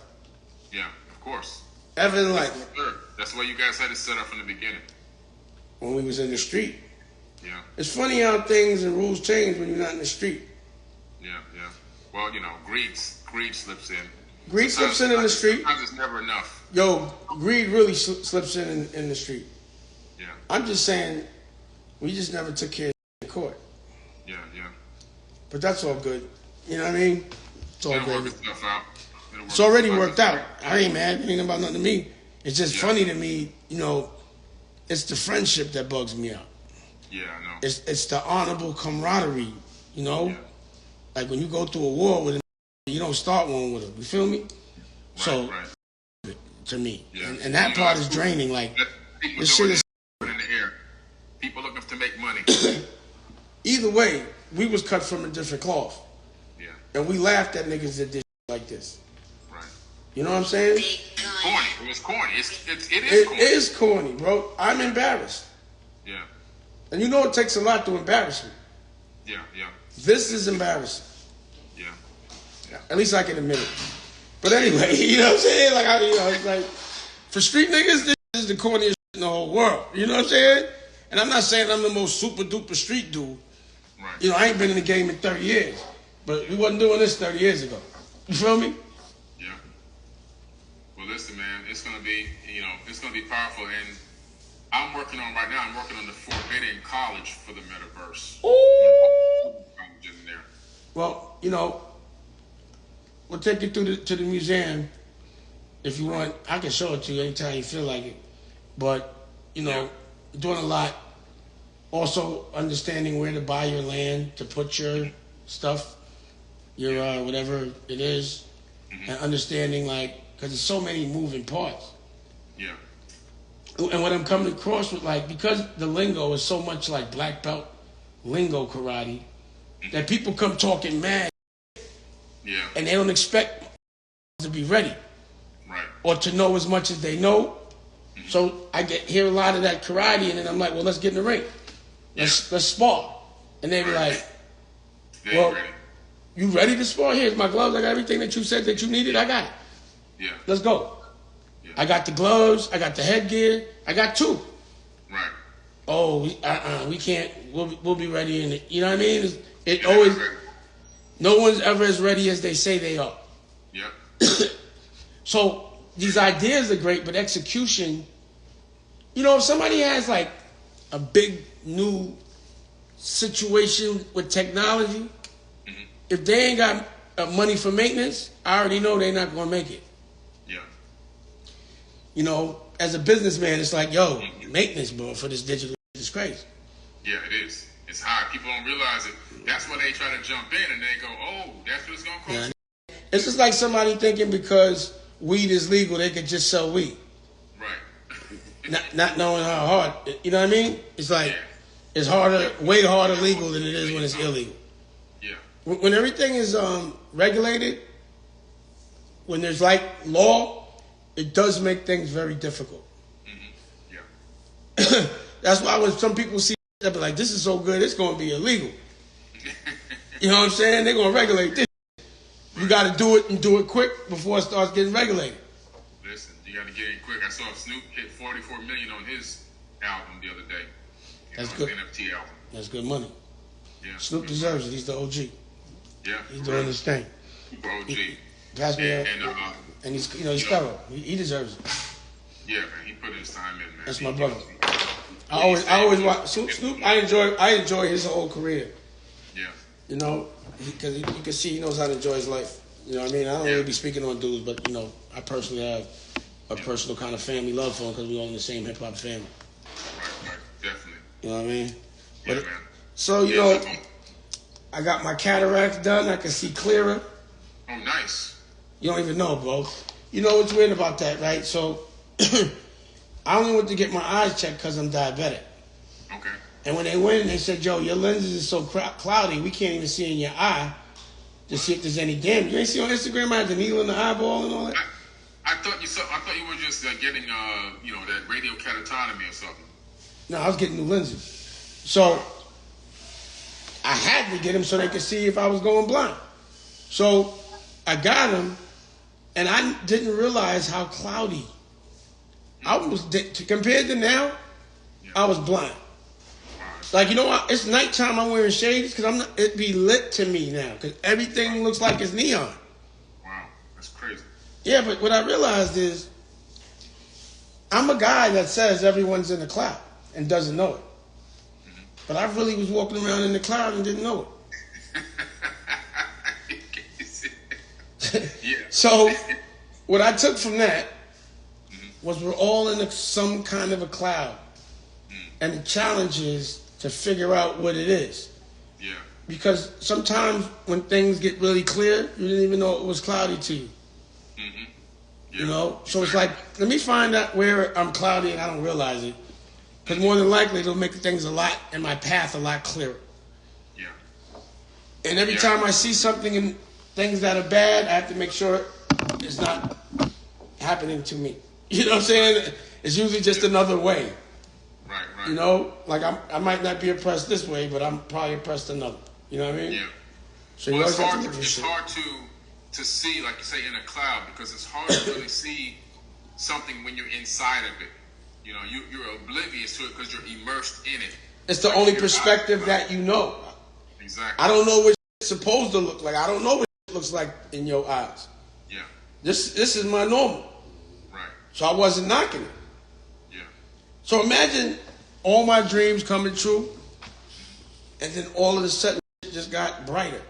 [SPEAKER 1] Yeah, of course.
[SPEAKER 2] Ever in life.
[SPEAKER 1] That's the way you guys had it set up from the beginning.
[SPEAKER 2] When we was in the street.
[SPEAKER 1] Yeah.
[SPEAKER 2] It's funny how things and rules change when you're not in the street.
[SPEAKER 1] Yeah. Well, greed slips in.
[SPEAKER 2] Greed slips in the street.
[SPEAKER 1] Sometimes it's never enough.
[SPEAKER 2] Yo, greed really slips in the street.
[SPEAKER 1] Yeah.
[SPEAKER 2] I'm just saying, we just never took care of it in court.
[SPEAKER 1] Yeah.
[SPEAKER 2] But that's all good. You know what I mean? It's all
[SPEAKER 1] It'll
[SPEAKER 2] good.
[SPEAKER 1] work itself out.
[SPEAKER 2] It's already worked out. I ain't mad. It ain't about nothing to me. It's just funny to me, it's the friendship that bugs me out.
[SPEAKER 1] Yeah, I know.
[SPEAKER 2] It's the honorable camaraderie,
[SPEAKER 1] Yeah.
[SPEAKER 2] Like when you go through a war with you don't start one with them. You feel me?
[SPEAKER 1] Right.
[SPEAKER 2] To me.
[SPEAKER 1] Yeah.
[SPEAKER 2] And that part is draining. Like, this shit is
[SPEAKER 1] in the air. People looking to make money.
[SPEAKER 2] Either way, we was cut from a different cloth.
[SPEAKER 1] Yeah.
[SPEAKER 2] And we laughed at niggas that did like this.
[SPEAKER 1] Right.
[SPEAKER 2] You know what I'm saying?
[SPEAKER 1] Corny. It was corny. It
[SPEAKER 2] It is corny, bro. I'm embarrassed.
[SPEAKER 1] Yeah.
[SPEAKER 2] And you know it takes a lot to embarrass me.
[SPEAKER 1] Yeah.
[SPEAKER 2] This is embarrassing.
[SPEAKER 1] Yeah.
[SPEAKER 2] At least I can admit it. But anyway, you know what I'm saying? Like, it's like, for street niggas, this is the corniest shit in the whole world. You know what I'm saying? And I'm not saying I'm the most super duper street dude.
[SPEAKER 1] Right.
[SPEAKER 2] I ain't been in the game in 30 years. But we wasn't doing this 30 years ago. You feel me?
[SPEAKER 1] Yeah. Well, listen, man, it's gonna be powerful, and I'm working on the forbidding college for the metaverse.
[SPEAKER 2] Ooh.
[SPEAKER 1] In there.
[SPEAKER 2] Well, we'll take you to the museum if you want. I can show it to you anytime you feel like it. But, doing a lot. Also understanding where to buy your land to put your stuff, your whatever it is, and understanding, like, because there's so many moving parts.
[SPEAKER 1] Yeah.
[SPEAKER 2] And what I'm coming across with, like, because the lingo is so much like black belt lingo karate, that people come talking mad.
[SPEAKER 1] Yeah.
[SPEAKER 2] And they don't expect to be ready.
[SPEAKER 1] Right.
[SPEAKER 2] Or to know as much as they know. So I hear a lot of that karate, and then I'm like, well, let's get in the ring. Let's spar. And they be like, well, you ready to spar? Here's my gloves. I got everything that you said that you needed. I got it.
[SPEAKER 1] Yeah.
[SPEAKER 2] Let's go.
[SPEAKER 1] Yeah.
[SPEAKER 2] I got the gloves. I got the headgear. I got two.
[SPEAKER 1] Right.
[SPEAKER 2] Oh, we can't. We'll be ready in it. You know what I mean? It always. No one's ever as ready as they say they are.
[SPEAKER 1] Yeah.
[SPEAKER 2] So these ideas are great, but execution. If somebody has like a big new situation with technology, if they ain't got money for maintenance, I already know they're not going to make it.
[SPEAKER 1] Yeah.
[SPEAKER 2] As a businessman, it's like, yo, maintenance, bro, for this digital is crazy.
[SPEAKER 1] Yeah, it is. It's high. People don't realize it. That's why they try to jump in and they go, oh, that's what it's going to cost.
[SPEAKER 2] Yeah. It's just like somebody thinking because weed is legal, they could just sell weed.
[SPEAKER 1] Right.
[SPEAKER 2] Not knowing how hard. You know what I mean? It's like, is way harder legal than it is when it's illegal.
[SPEAKER 1] Yeah.
[SPEAKER 2] When everything is regulated, when there's like law, it does make things very difficult.
[SPEAKER 1] Mm-hmm. Yeah.
[SPEAKER 2] That's why when some people see that, be like, this is so good, it's going to be illegal. You know what I'm saying? They're going to regulate this. You got to do it and do it quick before it starts getting regulated.
[SPEAKER 1] Listen, you got to get in quick. I saw Snoop hit 44 million on his album the other day.
[SPEAKER 2] That's good.
[SPEAKER 1] NFT album.
[SPEAKER 2] That's good money.
[SPEAKER 1] Yeah.
[SPEAKER 2] Snoop deserves it. He's the OG.
[SPEAKER 1] Yeah.
[SPEAKER 2] He's doing his thing.
[SPEAKER 1] OG.
[SPEAKER 2] Pass me and he's he's thorough. He deserves it.
[SPEAKER 1] Yeah, man. He put his time in, man.
[SPEAKER 2] That's my brother. I always watch Snoop. I enjoy his whole career.
[SPEAKER 1] Yeah.
[SPEAKER 2] You know, because you can see he knows how to enjoy his life. You know what I mean? I don't really be speaking on dudes, but I personally have a personal kind of family love for him because we're all in the same hip hop family.
[SPEAKER 1] Right, definitely.
[SPEAKER 2] You know what I mean?
[SPEAKER 1] Yeah,
[SPEAKER 2] but,
[SPEAKER 1] man.
[SPEAKER 2] So I got my cataracts done. I can see clearer.
[SPEAKER 1] Oh, nice.
[SPEAKER 2] You don't even know, bro. You know what's weird about that, right? So I only went to get my eyes checked because I'm diabetic.
[SPEAKER 1] Okay.
[SPEAKER 2] And when they went, they said, "Joe, your lenses are so cloudy, we can't even see in your eye to see if there's any damage." You ain't see on Instagram I had the needle in the eyeball and all that?
[SPEAKER 1] I thought you were just getting that radio catatotomy or something.
[SPEAKER 2] No, I was getting new lenses. So I had to get them so they could see if I was going blind. So I got them, and I didn't realize how cloudy I was. Compared to now, I was blind. Like, it's nighttime, I'm wearing shades because it be lit to me now because everything looks like it's neon.
[SPEAKER 1] Wow, that's crazy.
[SPEAKER 2] Yeah, but what I realized is I'm a guy that says everyone's in the cloud and doesn't know it. Mm-hmm. But I really was walking around in the cloud and didn't know it.
[SPEAKER 1] Yeah.
[SPEAKER 2] So what I took from that was we're all in some kind of a cloud. And the challenge is to figure out what it is.
[SPEAKER 1] Yeah. Because
[SPEAKER 2] sometimes when things get really clear, you didn't even know it was cloudy to you.
[SPEAKER 1] Mm-hmm. Yeah.
[SPEAKER 2] So it's like, let me find out where I'm cloudy and I don't realize it. Because more than likely, it'll make things and my path a lot clearer.
[SPEAKER 1] Yeah.
[SPEAKER 2] And every time I see something and things that are bad, I have to make sure it's not happening to me. You know what I'm saying? It's usually just another way.
[SPEAKER 1] Right.
[SPEAKER 2] Like I might not be oppressed this way, but I'm probably oppressed another. You know what I mean?
[SPEAKER 1] Yeah.
[SPEAKER 2] So
[SPEAKER 1] it's hard to see, like you say, in a cloud because it's hard to really see something when you're inside of it. You're oblivious to it because you're immersed in it.
[SPEAKER 2] It's the only perspective that you know.
[SPEAKER 1] Exactly.
[SPEAKER 2] I don't know what it's supposed to look like. I don't know what it looks like in your eyes.
[SPEAKER 1] Yeah.
[SPEAKER 2] This is my normal.
[SPEAKER 1] Right.
[SPEAKER 2] So I wasn't knocking it.
[SPEAKER 1] Yeah.
[SPEAKER 2] So imagine all my dreams coming true, and then all of a sudden it just got brighter.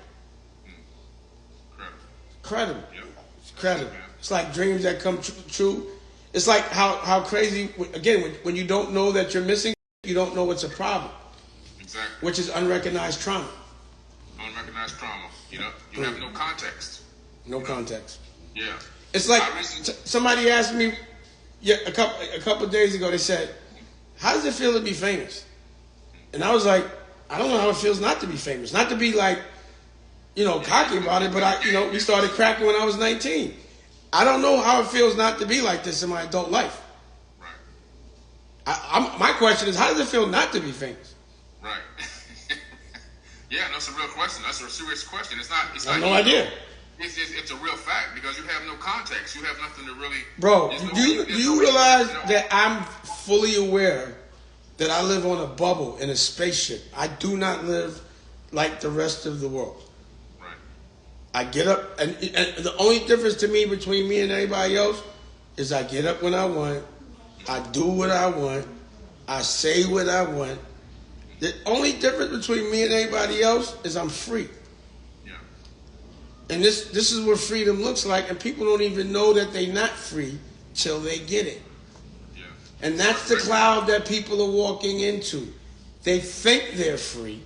[SPEAKER 2] Incredible.
[SPEAKER 1] Yep.
[SPEAKER 2] It's incredible. It's like dreams that come true. It's like how crazy, again, when you don't know that you're missing, you don't know it's a problem.
[SPEAKER 1] Exactly.
[SPEAKER 2] Which is unrecognized trauma.
[SPEAKER 1] Unrecognized trauma. You have no context.
[SPEAKER 2] No context.
[SPEAKER 1] Yeah.
[SPEAKER 2] It's like somebody asked me a couple of days ago, they said, "How does it feel to be famous?" And I was like, I don't know how it feels not to be famous. Not to be like, cocky about it, but we started cracking when I was 19. I don't know how it feels not to be like this in my adult life.
[SPEAKER 1] Right.
[SPEAKER 2] My question is, how does it feel not to be famous?
[SPEAKER 1] Right. Yeah, that's a real question. That's a serious question.
[SPEAKER 2] I have no idea.
[SPEAKER 1] It's a real fact because you have no context. You have nothing to really.
[SPEAKER 2] Bro, do you realize that I'm fully aware that I live on a bubble in a spaceship? I do not live like the rest of the world.
[SPEAKER 1] Right.
[SPEAKER 2] I get up, and the only difference to me between me and everybody else is I get up when I want, I do what I want, I say what I want. The only difference between me and everybody else is I'm free. And this is what freedom looks like, and people don't even know that they're not free till they get it.
[SPEAKER 1] Yeah.
[SPEAKER 2] And that's the cloud that people are walking into. They think they're free.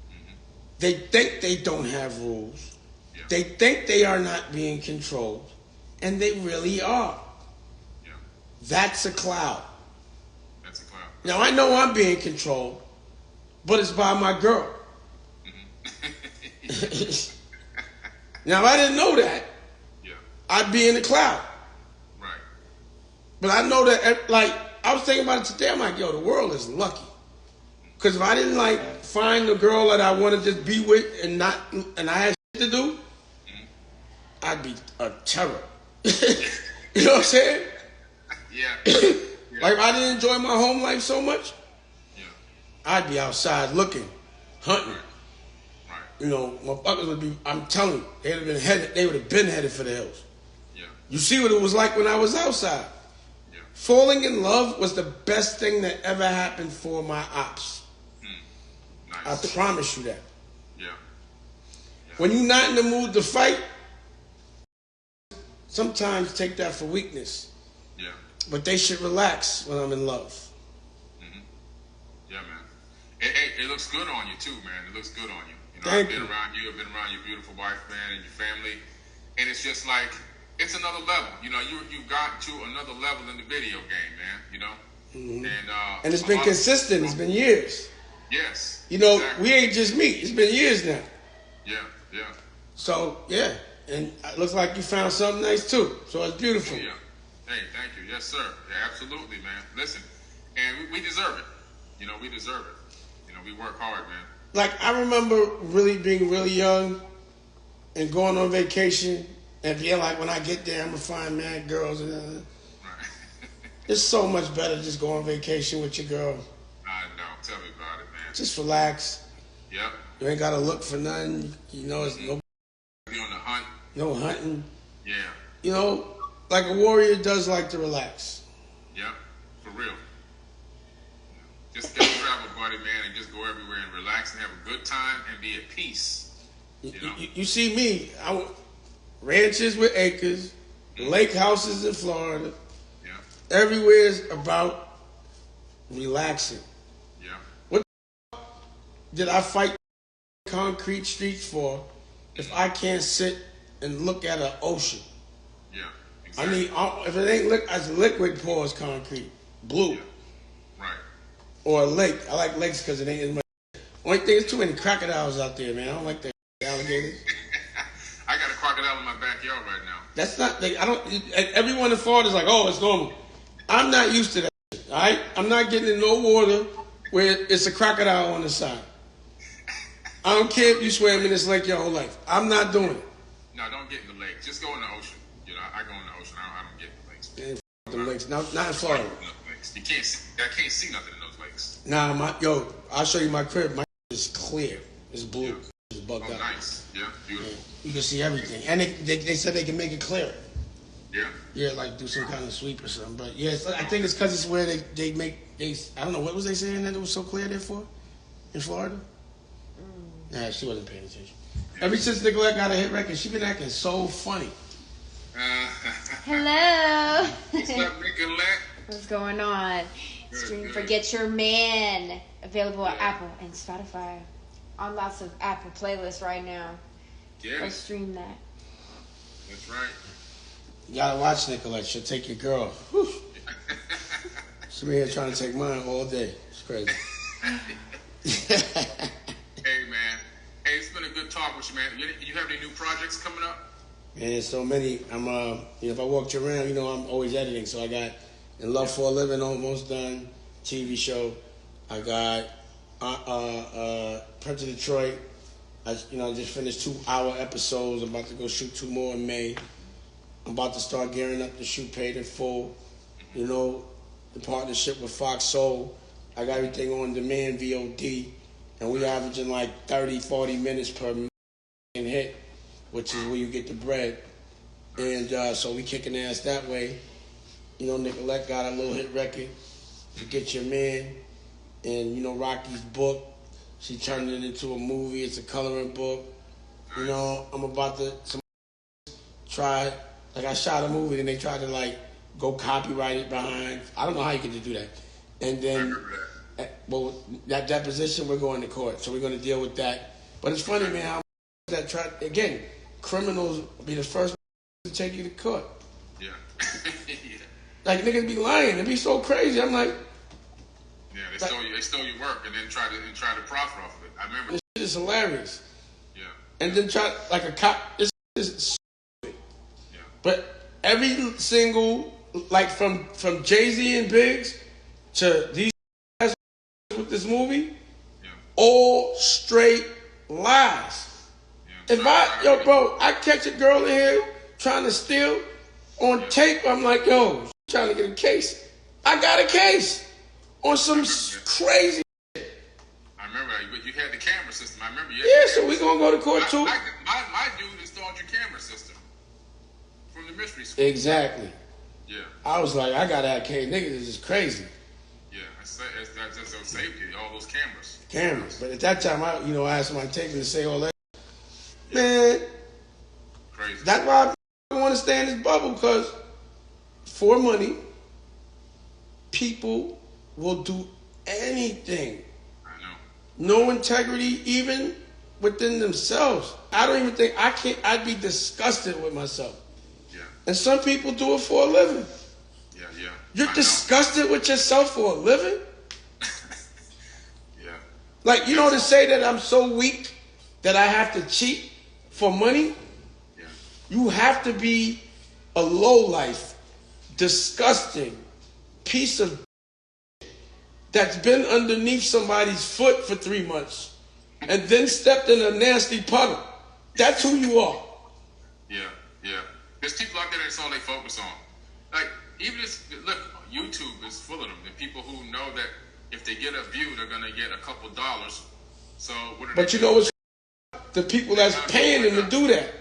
[SPEAKER 2] Mm-hmm. They think they don't have rules. Yeah. They think they are not being controlled. And they really are.
[SPEAKER 1] Yeah.
[SPEAKER 2] That's a cloud.
[SPEAKER 1] That's a cloud.
[SPEAKER 2] Now, I know I'm being controlled, but it's by my girl. Now, if I didn't know that, I'd be in the cloud.
[SPEAKER 1] Right.
[SPEAKER 2] But I know that, like, I was thinking about it today. I'm like, yo, the world is lucky. Because if I didn't, like, find the girl that I want to just be with and I had shit to do, I'd be a terror. You know what I'm saying?
[SPEAKER 1] Yeah.
[SPEAKER 2] Like, if I didn't enjoy my home life so much, I'd be outside looking, hunting.
[SPEAKER 1] Right.
[SPEAKER 2] You know, motherfuckers would be, I'm telling you, they would have been headed for the hills.
[SPEAKER 1] Yeah.
[SPEAKER 2] You see what it was like when I was outside.
[SPEAKER 1] Yeah.
[SPEAKER 2] Falling in love was the best thing that ever happened for my ops.
[SPEAKER 1] Nice.
[SPEAKER 2] I promise you that.
[SPEAKER 1] Yeah.
[SPEAKER 2] When you're not in the mood to fight, sometimes take that for weakness.
[SPEAKER 1] Yeah.
[SPEAKER 2] But they should relax when I'm in love.
[SPEAKER 1] Yeah, man. It looks good on you too, man. It looks good on you. You know,
[SPEAKER 2] Thank
[SPEAKER 1] I've been
[SPEAKER 2] you.
[SPEAKER 1] around you. I've been around your beautiful wife, man, and your family, and it's just like it's another level. You know, you've got to another level in the video game, man. You know,
[SPEAKER 2] And it's been consistent. It's been years.
[SPEAKER 1] Yes.
[SPEAKER 2] You know,
[SPEAKER 1] exactly.
[SPEAKER 2] we ain't just meet. It's been years now.
[SPEAKER 1] Yeah. Yeah.
[SPEAKER 2] So, yeah. And it looks like you found something nice, too. So it's beautiful.
[SPEAKER 1] Yeah. Hey, thank you. Yes, sir. Yeah, absolutely, man. Listen, and we deserve it. You know, we deserve it. You know, we work hard, man.
[SPEAKER 2] Like, I remember being really young and going on vacation and being like, when I get there, I'm going to find mad girls. And
[SPEAKER 1] Right.
[SPEAKER 2] it's so much better just go on vacation with your girl.
[SPEAKER 1] I know. Tell me about it, man.
[SPEAKER 2] Just relax.
[SPEAKER 1] Yep.
[SPEAKER 2] You ain't got to look for nothing. You know, it's
[SPEAKER 1] Be on the hunt.
[SPEAKER 2] no hunting.
[SPEAKER 1] Yeah.
[SPEAKER 2] You know, like a warrior does like to relax.
[SPEAKER 1] Yep. For real. Just go travel, buddy, man, and just go everywhere and relax and have a good time and be at peace. You know?
[SPEAKER 2] You see me, ranches with acres, lake houses in Florida.
[SPEAKER 1] Yeah.
[SPEAKER 2] Everywhere's about relaxing.
[SPEAKER 1] Yeah.
[SPEAKER 2] What did I fight concrete streets for if I can't sit and look at an ocean?
[SPEAKER 1] Yeah.
[SPEAKER 2] I
[SPEAKER 1] Exactly.
[SPEAKER 2] mean, if it ain't as liquid pours concrete, blue.
[SPEAKER 1] Yeah. Right.
[SPEAKER 2] Or a lake. I like lakes because it ain't as much. Only thing, there's too many crocodiles out there, man. I don't like the alligators.
[SPEAKER 1] I got a crocodile in my backyard right now.
[SPEAKER 2] That's not. Everyone in Florida is like, oh, it's normal. I'm not used to that. All right, I'm not getting in no water where it's a crocodile on the side. I don't care if you swam in this lake your whole life. I'm not doing it.
[SPEAKER 1] No, don't get in the lake. Just go in the ocean. You know, I go in the ocean. I don't get in the lakes.
[SPEAKER 2] Man, the lakes. Not in Florida.
[SPEAKER 1] You can't see. I can't see nothing in those lakes.
[SPEAKER 2] Nah, I'll show you my crib. My is clear. It's blue.
[SPEAKER 1] Yeah.
[SPEAKER 2] It's bugged
[SPEAKER 1] Oh,
[SPEAKER 2] out.
[SPEAKER 1] nice. Yeah, beautiful.
[SPEAKER 2] Yeah. You can see everything. And they said they can make it clearer.
[SPEAKER 1] Yeah.
[SPEAKER 2] Yeah, like do some kind of sweep or something. But yeah, I think it's because it's where they make. I don't know, what was they saying that it was so clear there for? In Florida? Nah, she wasn't paying attention. Ever since Nicolette got a hit record, she been acting so funny.
[SPEAKER 3] Hello.
[SPEAKER 1] What's up, Nicolette?
[SPEAKER 3] What's going on?
[SPEAKER 1] Good,
[SPEAKER 3] Stream
[SPEAKER 1] good.
[SPEAKER 3] Forget Your Man. Available on
[SPEAKER 1] Yeah.
[SPEAKER 3] Apple and Spotify. On lots of Apple playlists right now. Go
[SPEAKER 1] Yeah,
[SPEAKER 3] stream that.
[SPEAKER 1] that's right.
[SPEAKER 2] You gotta watch Nicolette. She'll take your girl. Whew. She been here trying to take mine all day. It's crazy.
[SPEAKER 1] Hey, man. Hey, it's been a good talk with you, man. You have any new projects coming up?
[SPEAKER 2] Man, so many. I'm if I walked you around, I'm always editing. So I got In Love for a Living almost done, TV show. I got Prince of Detroit. I just finished 2-hour episodes. I'm about to go shoot 2 more in May. I'm about to start gearing up to shoot Paid in Full. The partnership with Fox Soul. I got everything on demand VOD, and we averaging like 30, 40 minutes per hit, which is where you get the bread. And so we kicking ass that way. Nicolette got a little hit record, Forget Your Man, and Rocky's book. She turned it into a movie. It's a coloring book. I'm about to try. Like, I shot a movie and they tried to go copyright it behind. I don't know how you get to do that. And then, that deposition, we're going to court, so we're going to deal with that. But it's funny, man, how that again, criminals be the first to take you to court.
[SPEAKER 1] Yeah. Yeah.
[SPEAKER 2] Like, niggas be lying. It'd be so crazy. I'm like,
[SPEAKER 1] Yeah, they stole your work and then try to profit off of it. I remember.
[SPEAKER 2] This shit is hilarious.
[SPEAKER 1] Yeah.
[SPEAKER 2] And then try like a cop. This is stupid.
[SPEAKER 1] Yeah.
[SPEAKER 2] But every single like from Jay-Z and Biggs to these guys with this movie,
[SPEAKER 1] Yeah.
[SPEAKER 2] all straight lies.
[SPEAKER 1] Yeah.
[SPEAKER 2] If I catch a girl in here trying to steal on tape, I'm like, yo, she's trying to get a case. I got a case on some crazy.
[SPEAKER 1] I remember that, but you had the camera system. I remember.
[SPEAKER 2] Yeah, so we gonna go to court too.
[SPEAKER 1] My dude installed your camera system from the mystery school.
[SPEAKER 2] Exactly.
[SPEAKER 1] Yeah.
[SPEAKER 2] I was like, I gotta have niggas. This is crazy.
[SPEAKER 1] Yeah, that's just so safety. All those cameras.
[SPEAKER 2] Cameras, but at that time, I asked my tape to say all that. Man,
[SPEAKER 1] Crazy.
[SPEAKER 2] that's why I want to stay in this bubble, because for money, people will do anything.
[SPEAKER 1] I know.
[SPEAKER 2] No integrity, even within themselves. I don't even think I'd be disgusted with myself.
[SPEAKER 1] Yeah.
[SPEAKER 2] And some people do it for a living.
[SPEAKER 1] Yeah.
[SPEAKER 2] You're
[SPEAKER 1] I
[SPEAKER 2] disgusted with yourself for a living?
[SPEAKER 1] Yeah.
[SPEAKER 2] Like, to say that I'm so weak that I have to cheat for money?
[SPEAKER 1] Yeah.
[SPEAKER 2] You have to be a lowlife, disgusting piece of that's been underneath somebody's foot for 3 months and then stepped in a nasty puddle. That's who you are.
[SPEAKER 1] Yeah. There's people out there that's all they focus on. Like, even look, YouTube is full of them. The people who know that if they get a view, they're gonna get a couple dollars. So what are
[SPEAKER 2] But
[SPEAKER 1] they
[SPEAKER 2] you know what's the people that's paying them to do that?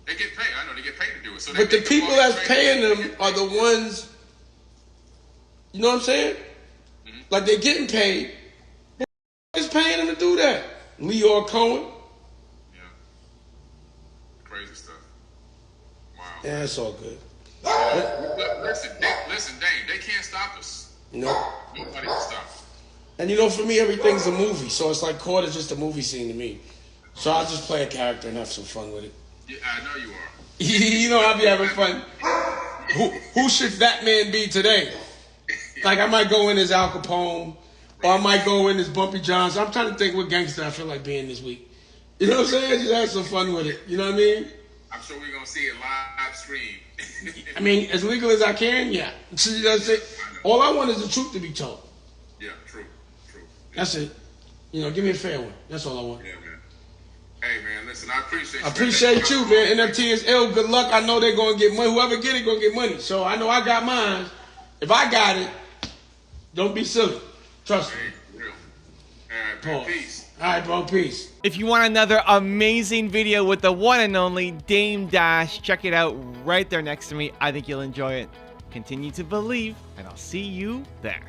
[SPEAKER 1] They get paid. I know they get paid to do it. So
[SPEAKER 2] But the people that's paying them are the ones, you know what I'm saying?
[SPEAKER 1] Mm-hmm.
[SPEAKER 2] Like, they're getting paid. Who is paying them to do that? Leor Cohen?
[SPEAKER 1] Yeah. Crazy stuff. Wow.
[SPEAKER 2] Yeah, it's all good.
[SPEAKER 1] Listen, Dane, they can't stop us.
[SPEAKER 2] No.
[SPEAKER 1] Nobody can stop us.
[SPEAKER 2] And for me, everything's a movie. So it's like court is just a movie scene to me. So I'll just play a character and have some fun with it.
[SPEAKER 1] Yeah, I know you are.
[SPEAKER 2] I'll be having fun. Who should that man be today? Like, I might go in as Al Capone, or I might go in as Bumpy Johnson. I'm trying to think what gangster I feel like being this week. You know what I'm saying? Just have some fun with it. You know what I mean?
[SPEAKER 1] I'm sure we're going to see it live stream.
[SPEAKER 2] I mean, as legal as I can, yeah. You know what I'm saying? All I want is the truth to be told.
[SPEAKER 1] Yeah, true.
[SPEAKER 2] That's it. Give me a fair one. That's all I want.
[SPEAKER 1] Yeah, man. Hey, man, listen, I appreciate you.
[SPEAKER 2] I appreciate you, man. NFT is ill. Good luck. I know they're going to get money. Whoever get it going to get money. So I know I got mine. If I got it, don't be silly. Trust me.
[SPEAKER 1] Hey, real. All right, man, peace.
[SPEAKER 2] All right, bro. Peace.
[SPEAKER 4] If you want another amazing video with the one and only Dame Dash, check it out right there next to me. I think you'll enjoy it. Continue to believe, and I'll see you there.